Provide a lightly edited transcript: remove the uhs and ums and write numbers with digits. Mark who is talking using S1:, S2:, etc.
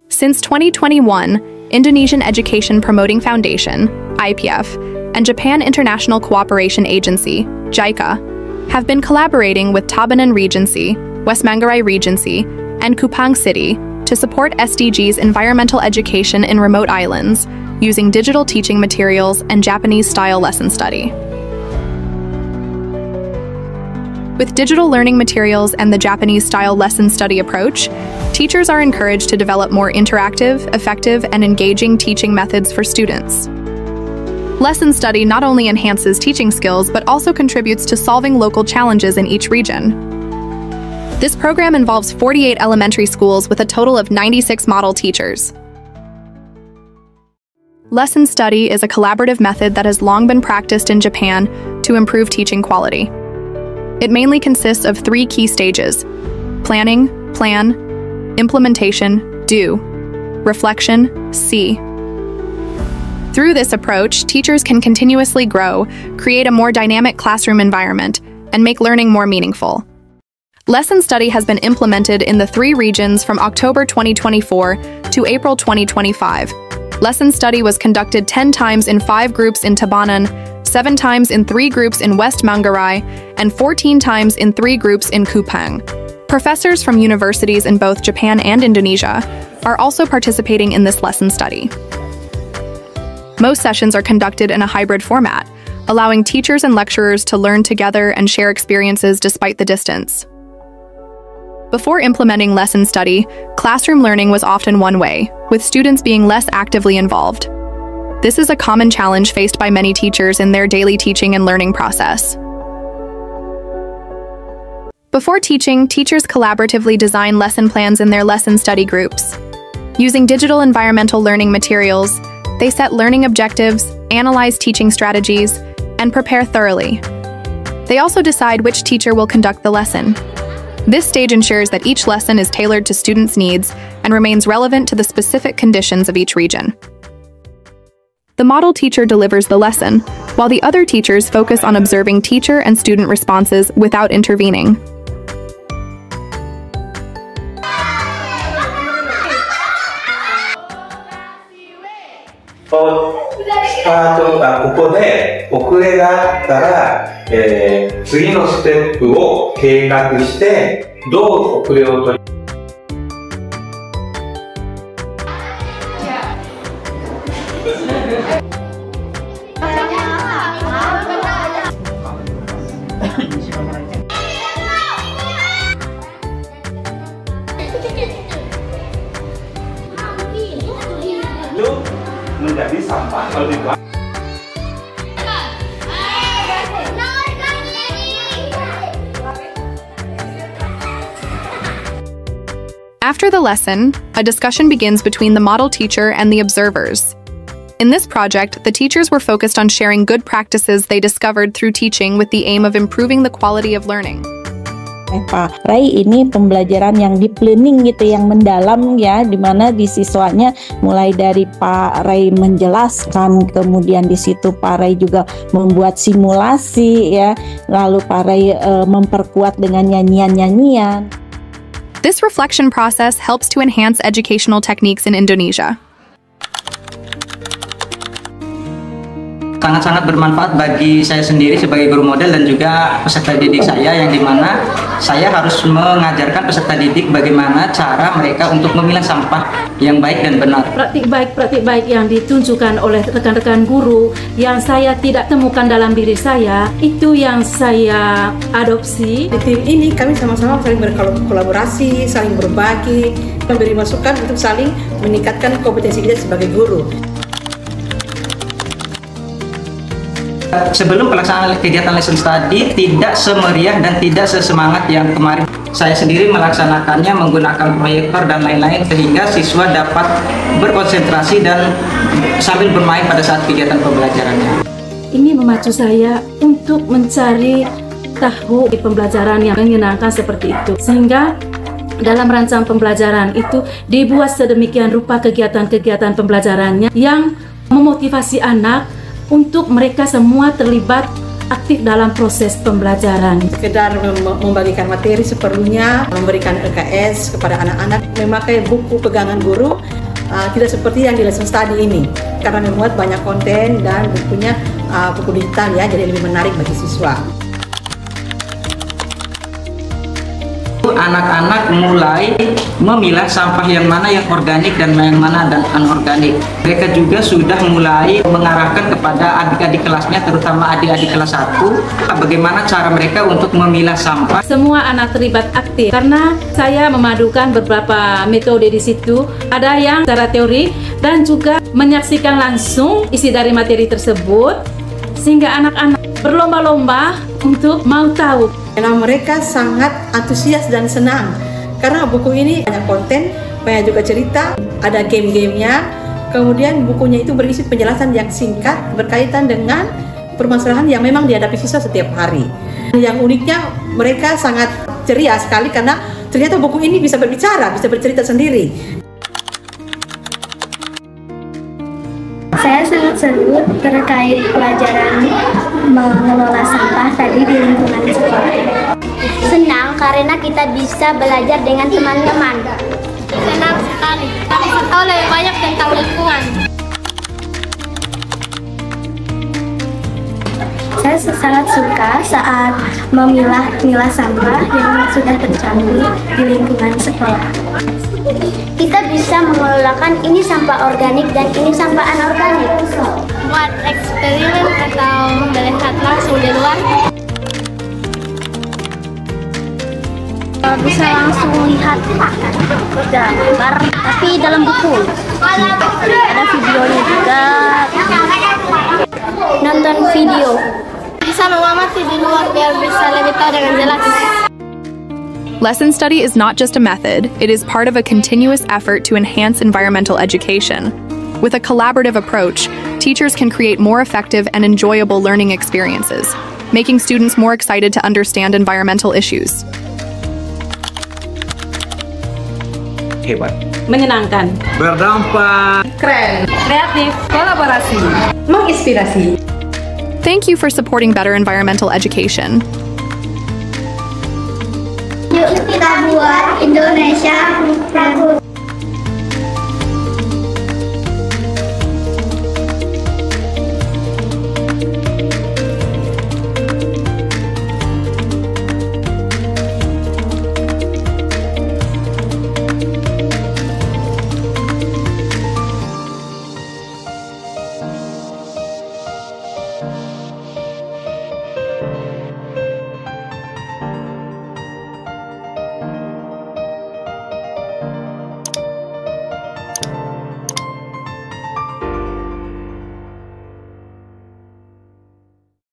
S1: Since 2021, Indonesian Education Promoting Foundation, IPF, and Japan International Cooperation Agency, JICA, have been collaborating with Tabanan Regency, West Manggarai Regency, and Kupang City to support SDGs environmental education in remote islands using digital teaching materials and Japanese-style lesson study. With digital learning materials and the Japanese-style lesson study approach, teachers are encouraged to develop more interactive, effective, and engaging teaching methods for students. Lesson study not only enhances teaching skills but also contributes to solving local challenges in each region. This program involves 48 elementary schools with a total of 96 model teachers. Lesson study is a collaborative method that has long been practiced in Japan to improve teaching quality. It mainly consists of 3 key stages: planning, plan, implementation, do, reflection, see. Through this approach, teachers can continuously grow, create a more dynamic classroom environment, and make learning more meaningful. Lesson study has been implemented in the 3 regions from October 2024 to April 2025. Lesson study was conducted 10 times in 5 groups in Tabanan, 7 times in 3 groups in West Manggarai, and 14 times in 3 groups in Kupang. Professors from universities in both Japan and Indonesia are also participating in this lesson study. Most sessions are conducted in a hybrid format, allowing teachers and lecturers to learn together and share experiences despite the distance. Before implementing lesson study, classroom learning was often one way, with students being less actively involved. This is a common challenge faced by many teachers in their daily teaching and learning process. Before teaching, teachers collaboratively design lesson plans in their lesson study groups. Using digital environmental learning materials, they set learning objectives, analyze teaching strategies, and prepare thoroughly. They also decide which teacher will conduct the lesson. This stage ensures that each lesson is tailored to students' needs and remains relevant to the specific conditions of each region. The model teacher delivers the lesson, while the other teachers focus on observing teacher and student responses without intervening.
S2: menjadi sampah kalau dibuang.
S1: After the lesson, a discussion begins between the model teacher and the observers. In this project, the teachers were focused on sharing good practices they discovered through teaching with the aim of improving the quality of learning.
S3: Pak Ray, ini pembelajaran yang deep learning gitu, yang mendalam ya, dimana di siswanya mulai dari Pak Ray menjelaskan, kemudian di situ Pak Ray juga membuat simulasi ya, lalu Pak Ray memperkuat dengan nyanyian-nyanyian.
S1: This reflection process helps to enhance educational techniques in Indonesia.
S4: Sangat-sangat bermanfaat bagi saya sendiri sebagai guru model dan juga peserta didik saya, yang dimana saya harus mengajarkan peserta didik bagaimana cara mereka untuk memilah sampah yang baik dan benar.
S5: Praktik baik yang ditunjukkan oleh rekan-rekan guru yang saya tidak temukan dalam diri saya, itu yang saya adopsi.
S6: Di tim ini kami sama-sama saling berkolaborasi, saling berbagi, memberi masukan untuk saling meningkatkan kompetensi kita sebagai guru.
S4: Sebelum pelaksanaan kegiatan lesson study tidak semeriah dan tidak sesemangat yang kemarin. Saya sendiri melaksanakannya menggunakan proyektor dan lain-lain sehingga siswa dapat berkonsentrasi dan sambil bermain pada saat kegiatan pembelajarannya.
S5: Ini memacu saya untuk mencari tahu pembelajaran yang menyenangkan seperti itu, sehingga dalam rancang pembelajaran itu dibuat sedemikian rupa kegiatan-kegiatan pembelajarannya yang memotivasi anak untuk mereka semua terlibat aktif dalam proses pembelajaran.
S6: Sekedar membagikan materi seperlunya, memberikan LKS kepada anak-anak, memakai buku pegangan guru, tidak seperti yang di lesson study ini, karena memuat banyak konten dan bukunya buku digital ya, jadi lebih menarik bagi siswa.
S4: Anak-anak mulai memilah sampah yang mana yang organik dan yang mana dan anorganik. Mereka juga sudah mulai mengarahkan kepada adik-adik kelasnya, terutama adik-adik kelas 1, bagaimana cara mereka untuk memilah sampah.
S5: Semua anak terlibat aktif karena saya memadukan beberapa metode di situ. Ada yang secara teori dan juga menyaksikan langsung isi dari materi tersebut, sehingga anak-anak berlomba-lomba untuk mau tahu.
S6: Karena mereka sangat antusias dan senang karena buku ini banyak konten, banyak juga cerita, ada game-gamenya. Kemudian bukunya itu berisi penjelasan yang singkat berkaitan dengan permasalahan yang memang dihadapi siswa setiap hari. Yang uniknya mereka sangat ceria sekali karena ternyata buku ini bisa berbicara, bisa bercerita sendiri.
S2: Saya sangat seru terkait pelajaran mengelola sampah tadi di lingkungan sekolah. Senang karena kita bisa belajar dengan teman-teman. Senang sekali, kami tahu lebih banyak tentang lingkungan. Saya sangat suka saat memilah sampah yang sudah tercampur di lingkungan sekolah. Kita bisa mengelolakan ini sampah organik dan ini sampah anorganik. Buat eksperimen atau melihat langsung di luar. Bisa langsung lihat gambar, tapi dalam buku. Ada videonya juga. Nonton video. Bisa mengamati di luar biar bisa lebih tahu dengan jelas.
S1: Lesson study is not just a method, it is part of a continuous effort to enhance environmental education. With a collaborative approach, teachers can create more effective and enjoyable learning experiences, making students more excited to understand environmental issues.
S4: Hebat.
S5: Menyenangkan,
S4: Berdampak.
S7: Keren,
S5: kreatif,
S7: kolaborasi, menginspirasi.
S1: Thank you for supporting better environmental education.
S2: Yuk kita buat Indonesia bagus.